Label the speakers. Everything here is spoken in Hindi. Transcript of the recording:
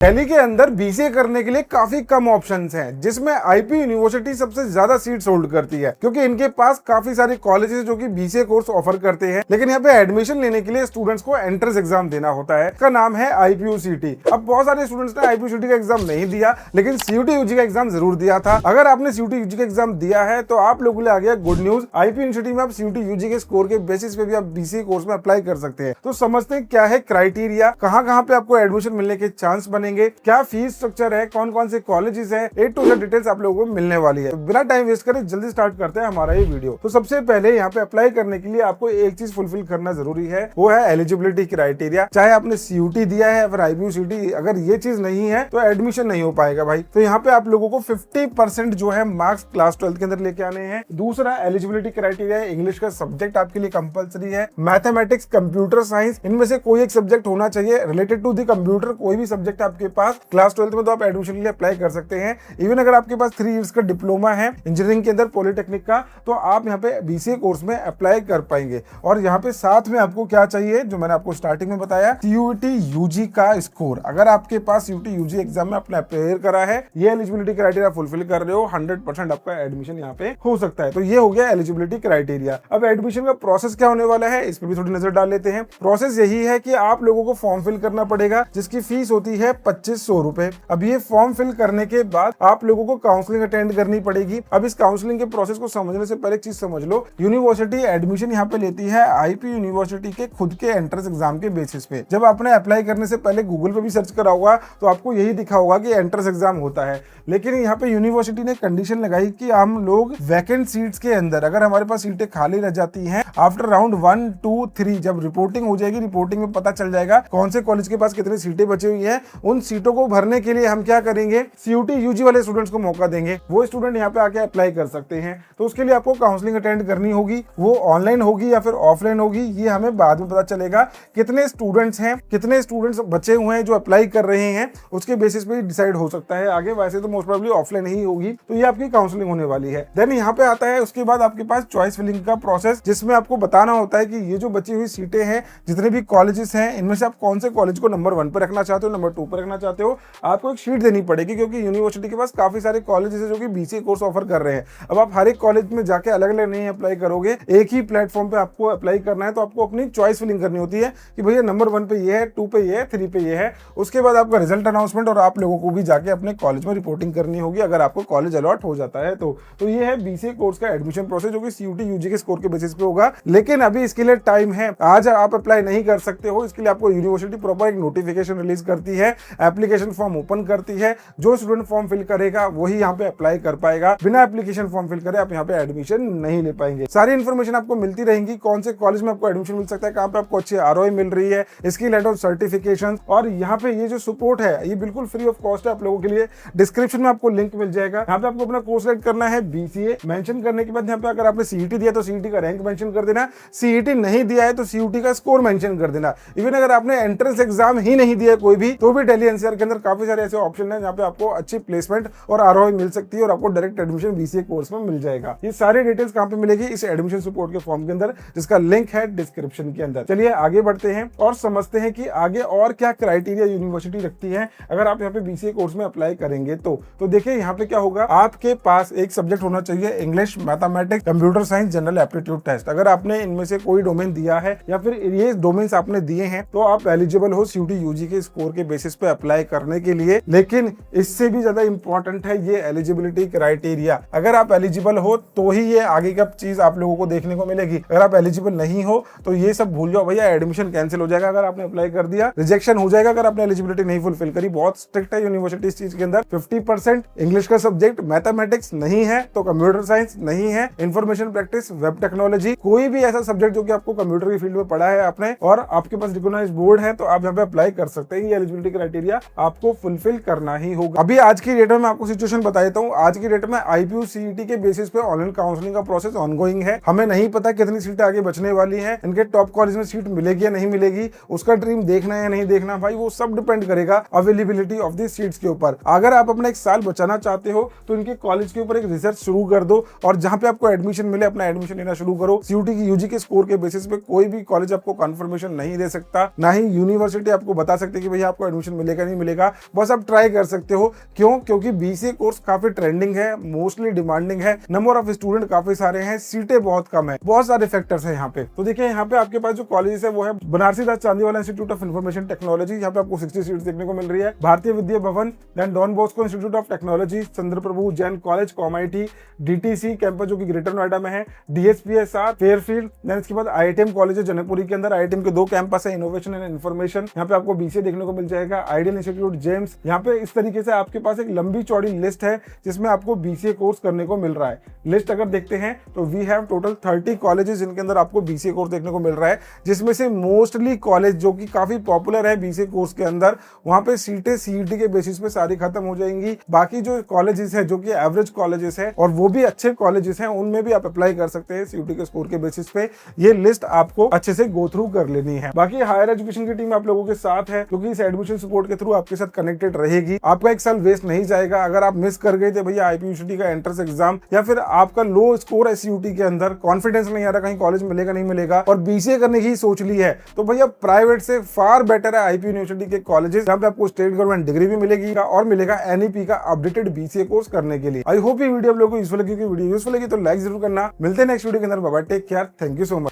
Speaker 1: दिल्ली के अंदर बीसीए करने के लिए काफी कम ऑप्शंस हैं, जिसमें आईपी यूनिवर्सिटी सबसे ज्यादा सीट्स होल्ड करती है, क्योंकि इनके पास काफी सारे कॉलेजेस जो कि बीसीए कोर्स ऑफर करते हैं। लेकिन यहाँ पे एडमिशन लेने के लिए स्टूडेंट्स को एंट्रेंस एग्जाम देना होता है, इसका नाम है आईपीयूसीटी। अब बहुत सारे स्टूडेंट्स ने आईपीयूसीटी का एग्जाम नहीं दिया, लेकिन सीयूटी यूजी का एग्जाम जरूर दिया था। अगर आपने सीयूटी यूजी का एग्जाम दिया है तो आप लोगों के लिए आ गया गुड न्यूज। आईपी यूनिवर्सिटी में आप सीयूटी यूजी के स्कोर के बेसिस पे भी आप बीसीए कोर्स में अप्लाई कर सकते हैं। तो समझते हैं क्या है क्राइटेरिया, कहाँ पे आपको एडमिशन मिलने के चांस बनेंगे, क्या फीस स्ट्रक्चर है, कौन कौन से कॉलेजेस है, ए टू जेड डिटेल्स आप लोगों को मिलने वाली है। तो बिना टाइम वेस्ट करे जल्दी स्टार्ट करते हैं हमारा ये वीडियो। तो सबसे पहले यहाँ पे अप्लाई करने के लिए आपको एक चीज फुलफिल करना जरूरी है, वो है एलिजिबिलिटी क्राइटेरिया। चाहे आपने सीयूटी दिया है या फिर आईपीयूसीटी, अगर ये चीज नहीं है तो एडमिशन नहीं हो पाएगा भाई। तो यहाँ पे आप लोगों को 50% जो है मार्क्स क्लास 12 के अंदर लेके आने हैं। दूसरा एलिजिबिलिटी क्राइटेरिया है, इंग्लिश का सब्जेक्ट आपके लिए कंपलसरी है। मैथमेटिक्स, कंप्यूटर साइंस, इनमें से कोई एक सब्जेक्ट होना चाहिए रिलेटेड टू द कंप्यूटर। कोई भी सब्जेक्ट आपके पास क्लास 12 में तो आप एडमिशन के लिए अप्लाई कर सकते हैं। इवन अगर आपके पास 3 इयर्स का डिप्लोमा है इंजीनियरिंग के अंदर पॉलिटेक्निक का, तो आप यहाँ पे बीसीए कोर्स में अप्लाई कर पाएंगे। और यहाँ पे साथ में आपको क्या चाहिए, जो मैंने आपको स्टार्टिंग में बताया, सीयूटी यूजी का स्कोर। अगर आपके पास सीयूटी यूजी एग्जाम में आपने अप्लाई करा है, ये एलिजिबिलिटी क्राइटेरिया फुलफिल कर रहे हो, 100% आपका एडमिशन यहाँ पे हो सकता है। तो ये हो गया एलिजिबिलिटी क्राइटेरिया। अब एडमिशन का प्रोसेस क्या होने वाला है, इस पर भी थोड़ी नजर डाल लेते हैं। प्रोसेस यही है कि आप लोगों को फॉर्म फिल करना पड़ेगा, जिसकी फीस होती है 2500 रुपए। अब ये फॉर्म फिल करने के बाद आप लोगों को काउंसलिंग अटेंड करनी पड़ेगी। अब इस काउंसलिंग के प्रोसेस को समझने से पहले एक चीज समझ लो, यूनिवर्सिटी एडमिशन यहाँ पे लेती है आईपी यूनिवर्सिटी के खुद के एंट्रेंस एग्जाम के बेसिस पे। जब आपने अप्लाई करने से पहले गूगल पे भी सर्च करा होगा तो आपको यही दिखा होगा कि एंट्रेंस एग्जाम होता है। लेकिन यहाँ पे यूनिवर्सिटी ने कंडीशन लगाई कि हम लोग वैकेंट सीट्स के अंदर, अगर हमारे पास सीटें खाली रह जाती हैं, आफ्टर राउंड 1, 2, 3 जब रिपोर्टिंग हो जाएगी, रिपोर्टिंग में पता चल जाएगा कौन से कॉलेज के पास कितनी सीटें बची हुई है। उन सीटों को भरने के लिए हम क्या करेंगे, सीयूटी यूजी वाले स्टूडेंट्स को मौका देंगे। वो स्टूडेंट यहाँ पे आके अप्लाई कर सकते हैं। तो उसके लिए आपको काउंसलिंग अटेंड करनी होगी। वो ऑनलाइन होगी या फिर ऑफलाइन होगी, ये हमें बाद में पता चलेगा। कितने स्टूडेंट्स हैं, कितने स्टूडेंट्स बचे हुए हैं जो अप्लाई कर रहे हैं, उसके बेसिस पे डिसाइड हो सकता है आगे। वैसे तो मोस्ट प्रोबेबली ऑफलाइन ही होगी। तो ये आपकी काउंसलिंग होने वाली है। देन यहाँ पे आता है उसके बाद आपके पास चॉइस फिलिंग का प्रोसेस, जिसमें आपको बताना होता है कि ये जो बची हुई सीटें हैं, जितने भी कॉलेजेस हैं, इनमें से आप कौन से कॉलेज को नंबर 1 पर रखना चाहते हो, नंबर 2 पर रखना चाहते हो। आपको एक शीट देनी पड़ेगी, क्योंकि यूनिवर्सिटी के पास काफी सारे कॉलेजेस हैं जो कि बीसीए कोर्स ऑफर कर रहे हैं। अब आप हर एक कॉलेज में जाके अलग अलग नहीं अप्लाई करोगे, एक ही प्लेटफॉर्म पे आपको अप्लाई करना है। तो आपको अपनी चॉइस फिलिंग करनी होती है कि भैया नंबर 1 पे ये है, 2 पे ये है, 3 पे ये है। उसके बाद आपका रिजल्ट अनाउंसमेंट, और आप लोगों को भी जाके अपने कॉलेज में रिपोर्टिंग करनी होगी अगर आपको कॉलेज अलॉट हो जाता है। तो ये है बीसीए कोर्स का एडमिशन प्रोसेस, जो कि सीयूटी यूजी के स्कोर के बेसिस पे होगा। लेकिन अभी इसके लिए टाइम है, आज आप अप्लाई नहीं कर सकते हो। इसके लिए आपको यूनिवर्सिटी प्रॉपर एक नोटिफिकेशन रिलीज करती है, एप्लीकेशन फॉर्म ओपन करती है। जो स्टूडेंट फॉर्म फिल करेगा वही यहाँ पे अप्लाई कर पाएगा। बिना एप्लीकेशन फॉर्म फिल करे आप यहाँ पे एडमिशन नहीं ले पाएंगे। सारी इन्फॉर्मेशन आपको मिलती रहेंगी, कौन से कॉलेज में आपको एडमिशन मिल सकता है, कहाँ पे आपको अच्छी आरओआई मिल रही है, इसकी लेटर ऑफ सर्टिफिकेशन। और यहाँ पे ये जो सपोर्ट है ये बिल्कुल फ्री ऑफ कॉस्ट है आप लोगों के लिए। डिस्क्रिप्शन में आपको लिंक मिल जाएगा। यहाँ पे आपको अपना कोर्स सेलेक्ट करना है बीसीए। मेंशन करने के बाद यहाँ पे अगर आपने सीईटी दिया तो सीईटी का रैंक मेंशन कर देना, सीईटी नहीं दिया है तो सीयूटी का स्कोर मेंशन कर देना। इवन अगर आपने एंट्रेंस एग्जाम ही नहीं दिया कोई भी, तो भी दिल्ली एनसीआर के अंदर काफी सारे ऐसे ऑप्शन है जहाँ पे आपको अच्छी प्लेसमेंट और आरओआई मिल सकती है, और आपको डायरेक्ट एडमिशन बीसीए कोर्स में मिल जाएगा। ये सारी डिटेल्स कहाँ पे मिलेगी, इस एडमिशन सपोर्ट के फॉर्म के अंदर, जिसका लिंक है डिस्क्रिप्शन के अंदर। चलिए आगे बढ़ते हैं और समझते हैं कि आगे और क्या क्राइटेरिया यूनिवर्सिटी रखती है अगर आप यहाँ पे बीसीए कोर्स में अप्लाई करेंगे। तो देखिए यहाँ पे क्या होगा, आपके पास एक सब्जेक्ट होना चाहिए English, mathematics, computer science, general aptitude test. अगर आपने इनमें से कोई डोमेन दिया है या फिर ये डोमेन्स आपने दिए हैं तो आप एलिजिबल हो सीयूटी यूजी के स्कोर के बेसिस पे अप्लाई करने के लिए। लेकिन इससे भी ज्यादा इंपॉर्टेंट है ये एलिजिबिलिटी क्राइटेरिया। अगर आप एलिजिबल हो तो ही ये आगे का चीज आप लोगों को देखने को मिलेगी। अगर आप एलिजिबल नहीं हो तो ये सब भूल जाओ भैया, एडमिशन कैंसिल हो जाएगा अगर आपने अप्लाई कर दिया, रिजेक्शन हो जाएगा अगर आपने एलिजिबिलिटी नहीं फुलफिल करी। बहुत स्ट्रिक्ट है यूनिवर्सिटी इस चीज के अंदर। 50% इंग्लिश का सब्जेक्ट, मैथमेटिक्स नहीं है तो कंप्यूटर साइंस नहीं है, इंफॉर्मेशन प्रैक्टिस, वेब टेक्नोलॉजी, कोई भी ऐसा सब्जेक्ट जो कि आपको कंप्यूटर की फील्ड में पढ़ा है आपने और आपके पास रिकॉग्नाइज्ड बोर्ड है, तो आप यहाँ पे अप्लाई कर सकते हैं। ये एलिजिबिलिटी क्राइटेरिया आपको फुलफिल करना ही होगा। अभी आज की डेट में मैं आपको सिचुएशन बता देता हूँ। आज की डेट में आईपीयूसीटी के बेसिस पे ऑनलाइन काउंसलिंग का प्रोसेस ऑनगोइंग है। हमें नहीं पता कितनी सीटें आगे बचने वाली है, इनके टॉप कॉलेज में सीट मिलेगी या नहीं मिलेगी, उसका ड्रीम देखना है या नहीं देखना भाई, वो सब डिपेंड करेगा अवेलेबिलिटी ऑफ दी सीट्स के ऊपर। अगर आप अपना एक साल बचाना चाहते हो तो इनके कॉलेज के ऊपर एक रिसर्च शुरू कर दो और जहां पे आपको एडमिशन मिले अपना एडमिशन लेना शुरू करो। सीयूटी की यूजी के स्कोर के बेसिस पे कोई भी कॉलेज आपको कंफर्मेशन नहीं दे सकता, ना ही यूनिवर्सिटी आपको बता सकती है कि भैया आपको एडमिशन मिलेगा नहीं मिलेगा, बस आप ट्राई कर सकते हो। क्यों? क्योंकि बीसीए कोर्स काफी ट्रेंडिंग है, मोस्टली डिमांडिंग है, नंबर ऑफ स्टूडेंट काफी सारे हैं, सीटें बहुत कम है, बहुत सारे फैक्टर्स हैं यहाँ पे। तो देखिए यहाँ पे आपके पास जो कॉलेजेस है वो है Banarsi Das Chandiwala Institute of Information Technology, यहाँ पे आपको 60 सीट्स देखने को मिल रही है। Bharatiya Vidya Bhavan, then Don Bosco Institute of Technology, Chandraprabhu Jain college कॉमआईटी, डीटीसी कैंपस जो कि ग्रेटर नोएडा में है, डीएसपीएस फेयरफील्ड, देन इसके बाद आईआईटीएम कॉलेज है जनकपुरी के अंदर, आईआईटीएम के 2 कैंपस है, इनोवेशन एंड इन्फॉर्मेशन, यहाँ पे आपको बीसीए देखने को मिल जाएगा, आइडियल इंस्टीट्यूट जेम्स। यहाँ पे इस तरीके से आपके पास एक लंबी चौड़ी लिस्ट है जिसमें आपको बीसीए कोर्स करने को मिल रहा है। लिस्ट अगर देखते हैं तो वी हैव टोटल 30 कॉलेजेस जिनके अंदर आपको बीसीए कोर्स देखने को मिल रहा है, जिसमें से मोस्टली कॉलेज जो कि काफी पॉपुलर है बीसीए कोर्स के अंदर, वहां पे सीटें सीईटी के बेसिस पे सारी खत्म हो जाएंगी। बाकी जो कॉलेजेस है जो कि एवरेज कॉलेजेस है और वो भी अच्छे कॉलेजेस हैं, उनमें भी आप अप्लाई कर सकते हैं सीईटी के स्कोर के बेसिस पे। ये लिस्ट आपको अच्छे से गो थ्रू कर लेनी है। बाकी हायर एजुकेशन की टीम आप लोगों के साथ है, क्योंकि इस एडमिशन सपोर्ट के थ्रू आपके साथ कनेक्टेड रहेगी। आपका एक साल वेस्ट नहीं जाएगा। अगर आप मिस कर गए थे भैया आईपी यूनिवर्सिटी का एंट्रेंस एग्जाम, या फिर आपका लो स्कोर है सीयूटी के अंदर, कॉन्फिडेंस नहीं आ रहा कहीं कॉलेज मिलेगा नहीं मिलेगा, और बीसीए करने की सोच ली है, तो भैया प्राइवेट से फार बेटर है आईपी यूनिवर्सिटी के कॉलेजेस, जहां पे आपको स्टेट गवर्नमेंट डिग्री भी मिलेगी और मिलेगा एनईपी का अपडेटेड बीसीए कोर्स करने के लिए। आई होप ये वीडियो आप लोगों को यूजफुल लगी। वीडियो यूजफुल लगी तो लाइक जरूर करना। मिलते हैं नेक्स्ट वीडियो के अंदर। Bye bye, take care, thank you so much.